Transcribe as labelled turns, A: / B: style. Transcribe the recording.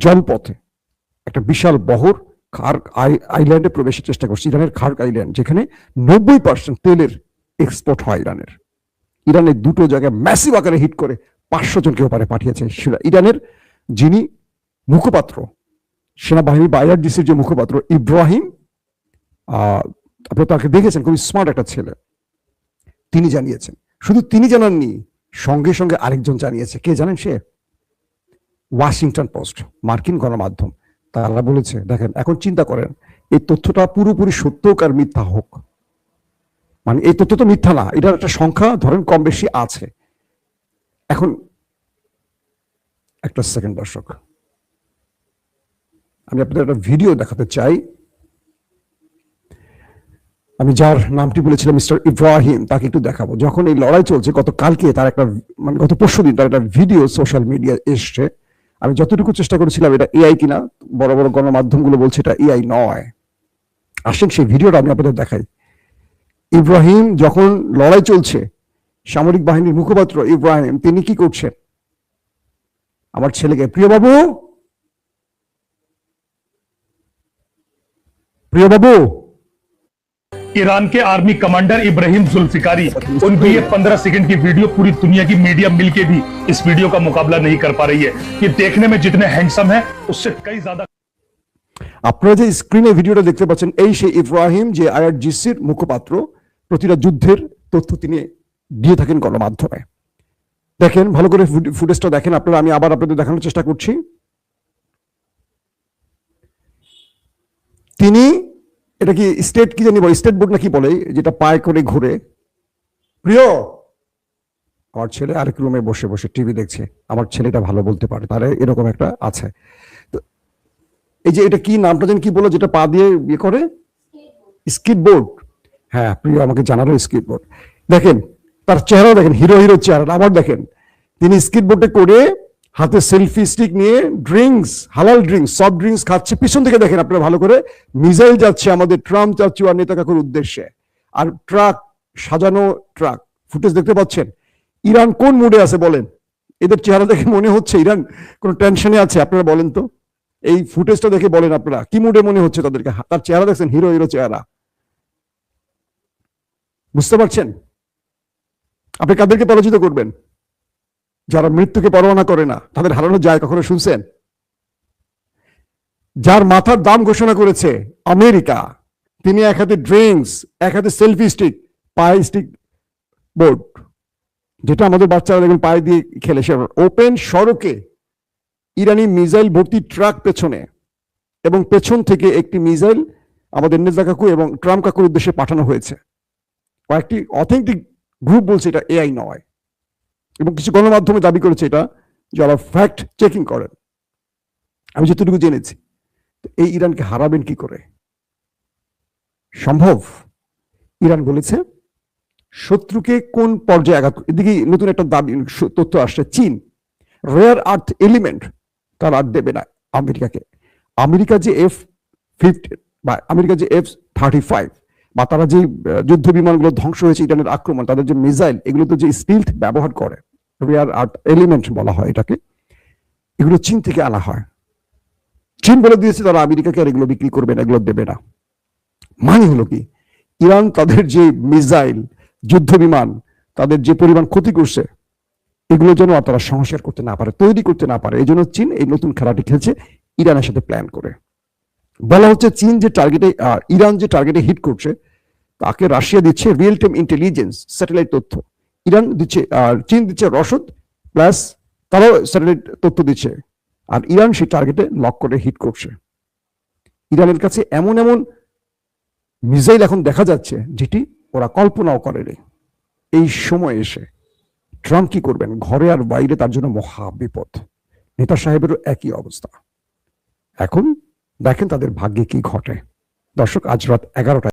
A: জলপথে একটা বিশাল বহর খার্ক আইল্যান্ডে প্রবেশের চেষ্টা করছে, ইরানের খার্ক আইল্যান্ড, যেখানে 90% তেলের এক্সপোর্ট হয় ইরানের। ইরানের দুটো জায়গায় ম্যাসিভ আকারে হিট করে 500 জনকে ওপারে পাঠিয়েছে। ইরানের যিনি মুখপাত্র, সেনাবাহিনী বা আইআরজিসির যে মুখপাত্র ইব্রাহিম, আপনি তাকে দেখেছেন, খুবই স্মার্ট একটা ছেলে, তিনি জানিয়েছেন। শুধু তিনি জানাননি, সঙ্গে সঙ্গে আরেকজন জানিয়েছে। কে জানেন সে? ওয়াশিংটন পোস্ট, মার্কিন গণমাধ্যম। তারা বলেছে, দেখেন এখন চিন্তা করেন এই তথ্যটা পুরোপুরি সত্য আর মিথ্যা হোক, মানে এই তথ্য তো মিথ্যা না, এটার একটা সংখ্যা ধরেন কম বেশি আছে। এখন একটা সেকেন্ড দর্শক, আমি আপনাদের একটা ভিডিও দেখাতে চাই। আমি যার নামটি বলেছিলাম মিস্টার ইব্রাহিম, তাকে একটু দেখাবো। যখন এই লড়াই চলছে, গতকালকে তার একটা, মানে গত পরশুদিন তার একটা ভিডিও সোশ্যাল মিডিয়া এসছে। আমি যতটুকু চেষ্টা করেছিলাম এটা এআই কিনা, বড় বড় গণমাধ্যমগুলো বলছে এটা এআই নয়। আসেন সেই ভিডিওটা আমি আপনাদের দেখাই। ইব্রাহিম যখন লড়াই চলছে, সামরিক বাহিনীর মুখপাত্র ইব্রাহিম তিনি কি করছেন? আমার ছেলেকে, প্রিয় বাবু, প্রিয় বাবু,
B: ईरान के आर्मी कमांडर इब्राहिम जुल्फिकारी, उनकी ये 15 सेकंड की वीडियो पूरी दुनिया की मीडिया मिलके भी इस वीडियो का मुकाबला नहीं कर पा रही है। ये देखने में जितने हैंडसम है उससे कई ज्यादा।
A: আপনারা যে স্ক্রিনে ভিডিওটা দেখতে পাচ্ছেন, এই সেই ইব্রাহিম যে আইআরজিসির মুখপাত্র, প্রতিটা যুদ্ধের তথ্য তিনি দিয়ে থাকেন গণমাধ্যমে। দেখেন ভালো করে ফুটেজটা দেখেন আপনারা, আমি আবার আপনাদের দেখানোর চেষ্টা করছি। তিনি, এটা কি স্টেট কি জানি বলে, স্টেট বোর্ড না কি বলে, যেটা পায়ে করে ঘুরে। প্রিয়, আমার ছেলে আরেক রুমে বসে বসে টিভি দেখছে, আমার ছেলেটা ভালো বলতে পারে, তাহলে এরকম একটা আছে। তো এই যে এটা কি নামটা জানি কি বলে, যেটা পা দিয়ে ইয়ে করে, স্কিট বোর্ড। হ্যাঁ, প্রিয় আমাকে জানালো স্কিট বোর্ড। দেখেন তার চেহারা দেখেন, হিরো হিরো চেহারা। আবার দেখেন তিনি স্কিট বোর্ডে করে হাতে সেলফি স্টিক নিয়ে ড্রিঙ্কস, হালাল ড্রিঙ্কস, সফট ড্রিঙ্কস খাচ্ছে। পিছন থেকে দেখেন আপনারা ভালো করে, মিসাইল যাচ্ছে আমাদের ট্রাম্প চাচু আর নেতা কাকুর উদ্দেশ্যে, আর ট্রাক, সাজানো ট্রাক, ফুটেজ দেখতে পাচ্ছেন। ইরান কোন মুডে আছে বলেন? এদের চেহারা দেখে মনে হচ্ছে ইরান কোন টেনশনে আছে? আপনারা বলেন তো, এই ফুটেজটা দেখে বলেন আপনারা কি মুডে মনে হচ্ছে তাদেরকে? তার চেহারা দেখছেন, হিরো হিরো চেহারা। বুঝতে পারছেন? আপনি কাদেরকে পরাজিত করবেন? যারা মৃত্যুকে পরোয়া করে না, তাদের হারানো যায় কখনো শুনছেন? যার মাথার দাম ঘোষণা করেছে আমেরিকা, তিনি এক হাতে ড্রিঙ্কস, এক হাতে সেলফি স্টিক, পায়ে স্টিক বোর্ড, যেটা আমাদের বাচ্চারা দেখুন পায়ে দিয়ে খেলে, সে ওপেন সড়কে ইরানি মিসাইল ভর্তি ট্রাক পেছনে, এবং পেছন থেকে একটি মিসাইল আমাদের নেতা কাকু এবং ট্রাম্প কাকুর উদ্দেশ্যে পাঠানো হয়েছে। কয়েকটি অথেন্টিক গ্রুপ বলছে এটা এআই নয়, এবং কিছু গণমাধ্যমে দাবি করেছে এটা, যারা ফ্যাক্ট চেকিং করেন। আমি যতটুকু জেনেছি, এই ইরানকে হারাবেন কি করে? সম্ভব? ইরান বলেছে শত্রুকে কোন পর্যায়ে আঘাত। এদিকে নতুন একটা দাবি, তথ্য আসছে, চীন রেয়ার আর্থ এলিমেন্ট তারা আর দেবে না আমেরিকাকে। আমেরিকা যে F-15 বা আমেরিকা যে F-35 বা তারা যে যুদ্ধ বিমানগুলো ধ্বংস হয়েছে ইরানের আক্রমণ, তাদের যে মিসাইল, এগুলো তো যে স্টিলথ ব্যবহার করে, রেয়ার আর্থ এলিমেন্ট বলা হয় এটাকে, এগুলো চীন থেকে আনা হয়। চীন বলে দিয়েছে তারা আমেরিকাকে আর এগুলো বিক্রি করবে না, এগুলো দেবে না। মানে হলো কি, ইরান তাদের যে মিসাইল, যুদ্ধ বিমান, তাদের যে পরিমাণ ক্ষতি করছে, এগুলো যেন তারা সংস্কার করতে না পারে, তৈরি করতে না পারে, এই জন্য চীন এই নতুন খেলাটি খেলছে ইরানের সাথে প্ল্যান করে। বলা হচ্ছে চীন যে টার্গেটে, ইরান যে টার্গেটে হিট করছে, তাকে রাশিয়া দিচ্ছে রিয়েল টাইম ইন্টেলিজেন্স, স্যাটেলাইট তথ্য। ইরান দিচ্ছে, চীন দিচ্ছে রসদ, প্লাস তারাও স্যাটেলাইট তথ্য দিচ্ছে, আর ইরান সেই টার্গেটে লক করে হিট করছে। ইরানের কাছে এমন এমন মিসাইল এখন দেখা যাচ্ছে যেটি ওরা কল্পনাও করেনি। এই সময় এসে ট্রাম্প কি করবেন? ঘরে আর বাইরে তার জন্য মহা বিপদ। নেতা সাহেবেরও একই অবস্থা। এখন দেখেন তাদের ভাগ্যে কি ঘটে। দর্শক, আজ রাত 11টায়